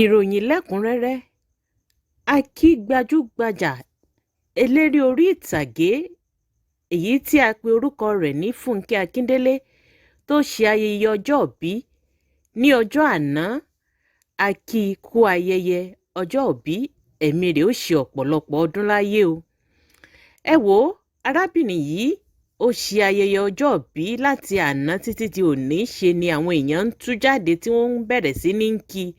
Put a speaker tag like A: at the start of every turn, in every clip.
A: ìròyìn lẹ́kùnrẹ́rẹ́ a kí gbajúgbajà eléré orí ìtàgé èyí tí a pe orúkọ rẹ̀ ní fúnkẹ́ akíndélé tó ṣe ayẹyẹ ọjọ́òbí ní ọjọ́ àná. A kí i kú ayẹyẹ ọjọ́òbí, ẹ̀mí rẹ̀ ó ṣe ọ̀pọ̀lọpọ̀ ọdún láyé o. Ẹ wò ó, arábìnrin yìí ó ṣe ayẹyẹ ọjọ́òbí láti àná títí di òní. Ṣe ni àwọn èèyàn ń tú jáde tí wọ́n ń bẹ̀rẹ̀ sí ní kí i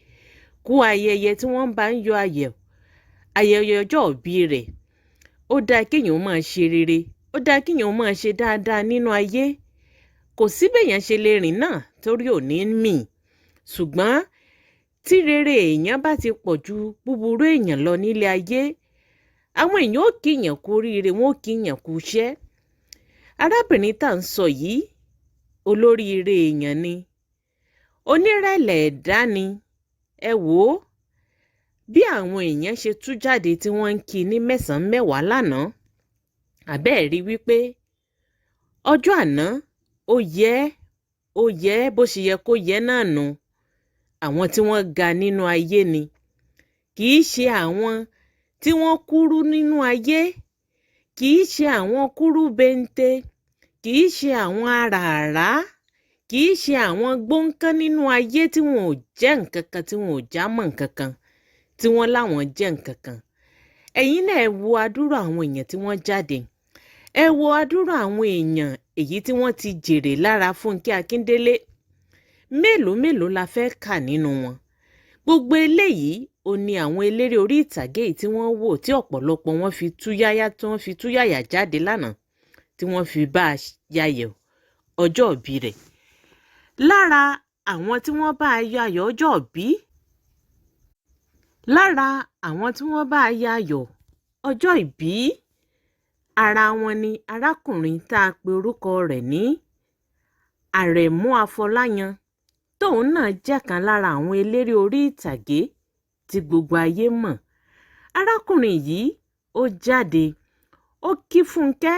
A: kú ayẹyẹ tí wọ́n bá ń yọ ayẹyẹ ọjọ́òbí rẹ̀. Ó dáa kéèyàn máa ṣe rere, ó dáa kéèyàn máa ṣe dáadáa nínú ayé. Kò sí béèyàn ṣe lè rìn náà torí ò ní mì, ṣùgbọ́n tí rere èèyàn bá ti pọ̀ ju búburú èèyàn lọ nílé ayé, àwọn èèyàn ó kíyàn kú oríire, wọn ó kíyàn kú iṣẹ́. Arábìnrin tá à ń sọ yìí olóríire èèyàn ni, onírẹ̀lẹ̀ ẹ̀dá ni. Ẹ wò ó, bí àwọn èèyàn ṣe tú jáde tí wọ́n ń kí i ní mẹ́sàn-án mẹ́wàá lánàá, àbẹ́ẹ̀ rí wípé ọjọ́ àná ó yẹ bó ṣe yẹ kó yẹ náà nù. Àwọn tí wọ́n ga nínú ayé ni, kì í ṣe àwọn tí wọ́n kúrú nínú ayé, kì í ṣe àwọn kúrú bente, kì í ṣe àwọn aràrá, kì í ṣe àwọn gbóǹkán nínú ayé tí wọn ò jẹ́ nǹkan kan, tí wọn ò já mọ́ nǹkan kan, tí wọ́n láwọn jẹ́ nǹkan kan. Ẹ̀yin náà ẹ wo adúrú àwọn èèyàn tí wọ́n jáde, ẹ wo adúrú àwọn èèyàn èyí tí wọ́n ti jèrè lára Fúnkẹ́ Akíndélé. Mélòó la fẹ́ kà nínú wọn? Gbogbo eléyìí ò ní àwọn eléré orí ìtàgé yìí tí wọ́n wò, tí ọ̀pọ̀lọpọ̀ wọn fi tú yáyà jáde lánàá, tí wọ́n fi bá a yayọ̀ ọjọ́òbí rẹ̀. Lára àwọn tí wọ́n bá a yayọ̀ ọjọ́òbí, ọjọ́ ìbí, ara wọn ni arákùnrin tá a pe orúkọ rẹ̀ ní Àrẹ̀mú Afọláyan, tóun náà jẹ́ kan lára àwọn eléré orí ìtàgé tí gbogbo ayé mọ̀. Arákùnrin yìí ó jáde, ó kí Fúnkẹ́.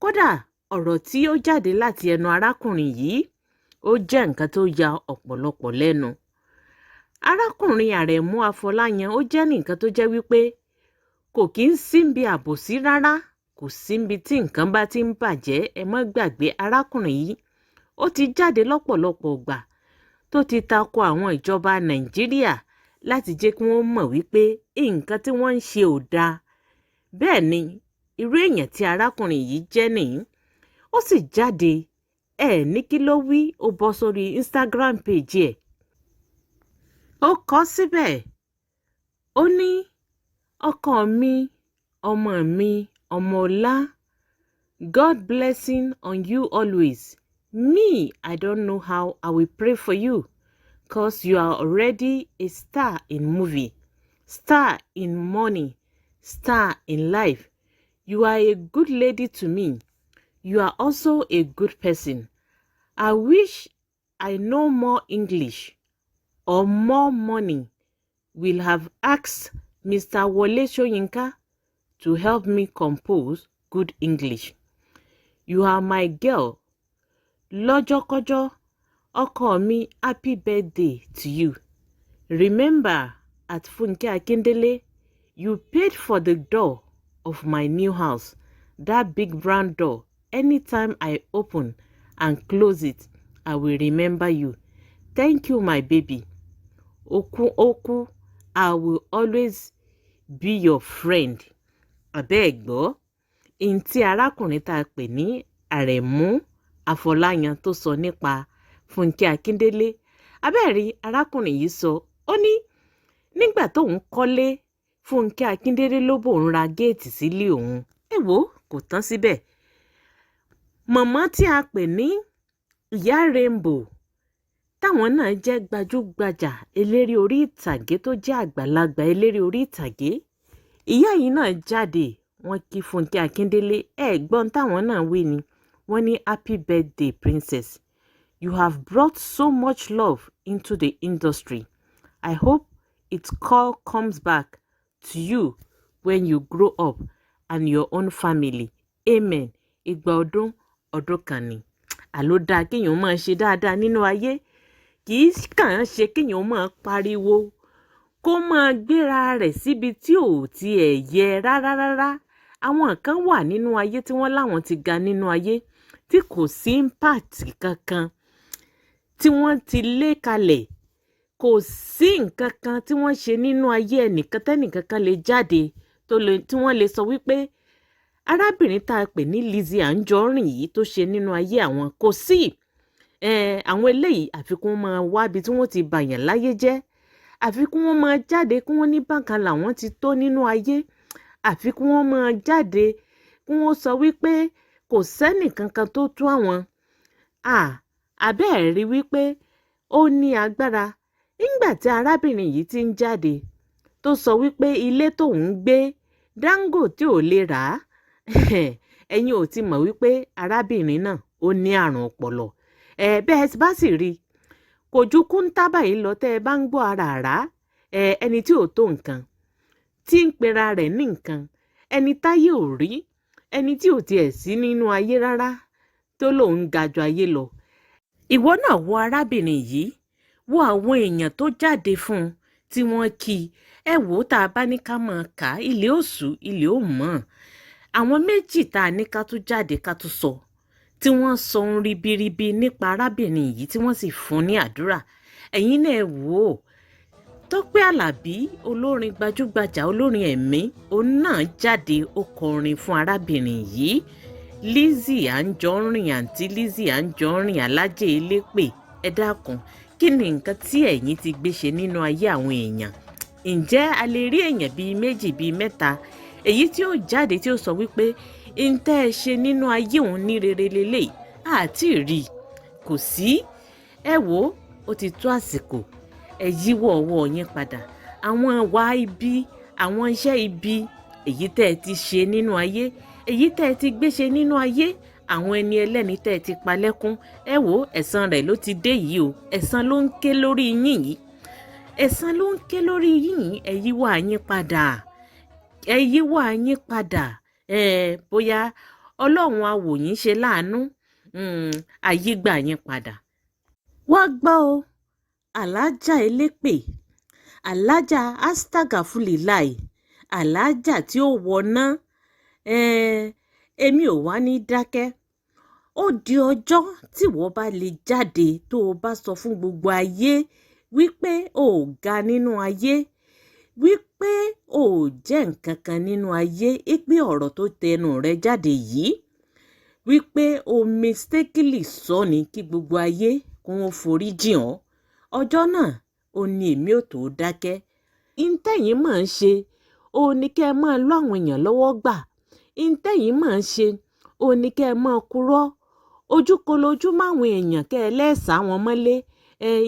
A: Kódà ọ̀rọ̀ tí ó jáde láti ẹnu arákùnrin yìí ó jẹ́ nǹkan tó ya ọ̀pọ̀lọpọ̀ lẹ́nu. Arákùnrin Àrẹ̀mú Afọláyan ó jẹ́ nǹkan tó jẹ́ wípé kò kí ń síbi àbòsí rárá, kò síbi tí nǹkan bá ti ń bàjẹ́. Ẹ má gbàgbé, arákùnrin yìí ó ti jáde lọ́pọ̀lọpọ̀ ìgbà tó ti tako àwọn ìjọba Nàìjíríà láti jẹ́ kí wọ́n mọ̀ wípé nǹkan tí wọ́n ń ṣe ò dáa. Bẹ́ẹ̀ ni irú èèyàn tí arákùnrin yìí jẹ́ nìyí. Ó sì jáde, ní kí ló wí, ó bọ́ sórí Instagram page ẹ̀. Ó kọ síbẹ̀, ó ní, ọkọ mi, ọmọ mi, ọmọ ọlá, God blessing on you always. Me, I don't know how I will pray for you, cause you are already a star in movie, star in money, star in life. You are a good lady to me. You are also a good person. I wish I know more English or more money. Will have asked Mr. Wole Soyinka to help me compose good English. You are my girl. Lọ́jọ́kọ́jọ́, ọkọ mi, happy birthday to you. Remember, at Fúnkẹ́ Akíndélé, you paid for the door of my new house, that big brown door. Anytime I open and close it, I will remember you. Thank you, my baby. Oku, I will always be your friend. Abẹ́ gbọ́, ihun tí arákùnrin tá a pè ní Àrẹ̀mú Afọláyan tó sọ nípa Fúnkẹ́ Akíndélé. Abẹ́ẹ̀rí arákùnrin yìí sọ, ó ní nígbà tóun kọ́lé, Fúnkẹ́ Akíndélé ló bòun ra géètì sílé òun. Ẹ wò ó, kò tán síbẹ̀. Mọ̀mọ́ tí a pè ní Ìyá Rainbow, táwọn náà jẹ́ gbajúgbajà eléré orí ìtàgé tó jẹ́ àgbàlagbà eléré orí ìtàgé, ìyá yìí náà jáde, wọ́n kí Fúnkẹ́ Akíndélé. Gbọ́n táwọn náà wí ni, wọ́n ní happy birthday princess. You have brought so much love into the industry. I hope it all comes back to you when you grow up and your own family. Amen. Ìgbà ọdún kan ni. Àló dáa kéèyàn máa ṣe dáadáa nínú ayé, kì í kàn án ṣe kéèyàn máa pariwo kó máa gbéra rẹ̀ síbi tí ò tiẹ̀ yẹ rárá. Àwọn kan wà nínú ayé tí wọ́n láwọn ti ga nínú ayé tí kò sí impact kankan tí wọ́n ti lé kalẹ̀. Kò sí nǹkan kan tí wọ́n ṣe nínú ayé ẹnìkan tẹ́nìkankan lè jáde tí wọ́n lè sọ wípé arábìnrin tá a pè ní Lizzy Anjorin yìí tó ṣe nínú ayé àwọn kò sí. Àwọn eléyìí àfikún máa wá ibi tí wọ́n ti bàyàn láyé jẹ́. Àfikún wọn máa jáde kí wọ́n ní bákan làwọn ti tó nínú ayé. Àfikún wọn máa jáde kí wọ́n sọ wípé kò sẹ́nì kankan tó tó àwọn. Àbẹ́ẹ̀ rí wípé ó ní agbára. Nígbà tí arábìnrin yìí ti ń jáde tó sọ wípé ilé tóun ń gbé Dangote ò lè rà á. Ẹ̀yin ò ti mọ̀ wípé arábìnrin náà ó ní àrùn ọpọlọ. Bẹ́ẹ̀ bá sì rí kò ju kúńtà báyìí lọ tẹ́ ẹ bá ń gbọ́ Arara. Ẹni tí ò tó nǹkan tí ń pera rẹ̀ ní nǹkan, ẹni táyé ò rí, ẹni tí ò tiẹ̀ sí nínú ayé rárá tó lòun ga ju ayé lọ. Ìwọ náà wo arábìnrin yìí, wo àwọn èèyàn tó jáde fún un tí wọ́n kí i. Ẹ wò ó tá a bá ní ká máa kà á, ilé ò ṣú, ilé ò mọ́. Àwọn méjì tá a ní ká tún jáde ká tún sọ tí wọ́n sọ ohun ribiribi nípa arábìnrin yìí tí wọ́n sì fún ní àdúrà. Ẹ̀yin náà wò ó. Tọ́pẹ́ Àlàbí, olórin gbajúgbajà, olórin ẹ̀mí, òun náà jáde ó kọrin fún arábìnrin yìí. Lizzy Anjorin, àǹtí Lizzy Anjorin, alájẹ elépè. Ẹ dákun, kí ni nǹkan tí ẹ̀yin ti gbé ṣe nínú ayé àwọn èèyàn? Ǹjẹ́ a lè rí èèyàn bíi méjì bíi mẹ́ta èyí tí ó jáde tí ó sọ wípé ń tẹ́ ẹ ṣe nínú ayé òun ní rere lélẹ̀ àti rí? Kò sí. Ẹ wò ó ti tó àsìkò. Ẹ yíwọ́ ọwọ́ yín padà. Àwọn ìwà ibi, àwọn iṣẹ́ ibi èyí tẹ́ ẹ ti ṣe nínú ayé, èyí tẹ́ ẹ ti gbé ṣe nínú ayé, àwọn ẹni ẹlẹ́ni tẹ́ ẹ ti pa lẹ́kún. Ẹ wò ó, ẹ̀san rẹ̀ ló ti dé yìí o. Ẹ̀san ló ń ké lórí yín yìí. Ẹ̀san ló ń ké lórí yín yìí. Ẹ yíwọ́ yín padà. Ẹ yíwọ́ yín padà. Bóyá Ọlọ́run á wò yín ṣe láàánú. Àyígbà yín padà. Wá gbọ́ o. Alájà elépè, alájà astagafulilai, alájà tí ó wọná. Èmi ò wá ní dákẹ́. Ó di ọjọ́ tí wọ́n bá lè jáde tó o bá sọ fún gbogbo ayé wípé o ò ga nínú ayé, wípé o ò jẹ́ nǹkan kan nínú ayé, pé ọ̀rọ̀ tó tẹnu rẹ jáde yìí, wípé o mistakenly sọ ni kí gbogbo ayé kó wọn forí jìn ọ́. Ọjọ́ náà ó ní èmi ò tó dákẹ́. Ìntẹ̀yìn máa ń ṣe ó ní kẹ́ ẹ máa lọ́ àwọn èèyàn lọ́wọ́ gbà. Ìntẹ̀yìn máa ń ṣe ó ní kẹ́ ẹ máa kúrò ojúkolojú máwọn èèyàn kẹ́ ẹ lẹ́sàá wọn mọ́lé.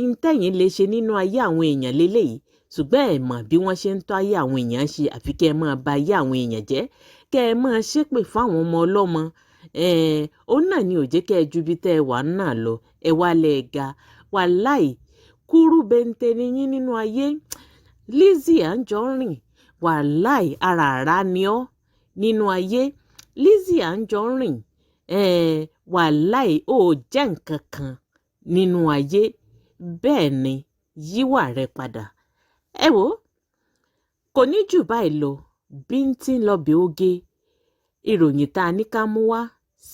A: Ìntẹ̀yìn lè ṣe nínú ayé àwọn èèyàn lélẹ́yìí, ṣùgbọ́n ẹ mọ̀ bí wọ́n ṣe ń tọ́ ayé àwọn èèyàn ṣe, àfi kẹ́ ẹ máa ba ayé àwọn èèyàn jẹ́, kẹ́ ẹ máa ṣépè fáwọn ọmọ ọlọ́mọ. Òun náà ni ò jẹ́ kẹ́ ẹ ju bí tẹ́ ẹ wà náà lọ. Ẹ wá lẹ ga wàláì kúrú bente ni yín nínú ayé. Lizzy Anjorin, wàláì Arara ni ọ́ nínú ayé. Lizzy Anjorin, wàláì ó jẹ́ nǹkan kan nínú ayé. Bẹ́ẹ̀ ni, yíwà rẹ padà. Ẹ wò ó, kò ní jù báyìí lọ. Bíntín lọ́bẹ̀ oge. Ìròyìn tá a ní ká mú wá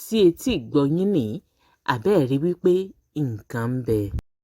A: sí etí ìgbọ́ yín nìyí. Àbẹ́ẹ̀ rí wípé nǹkan ń bẹ.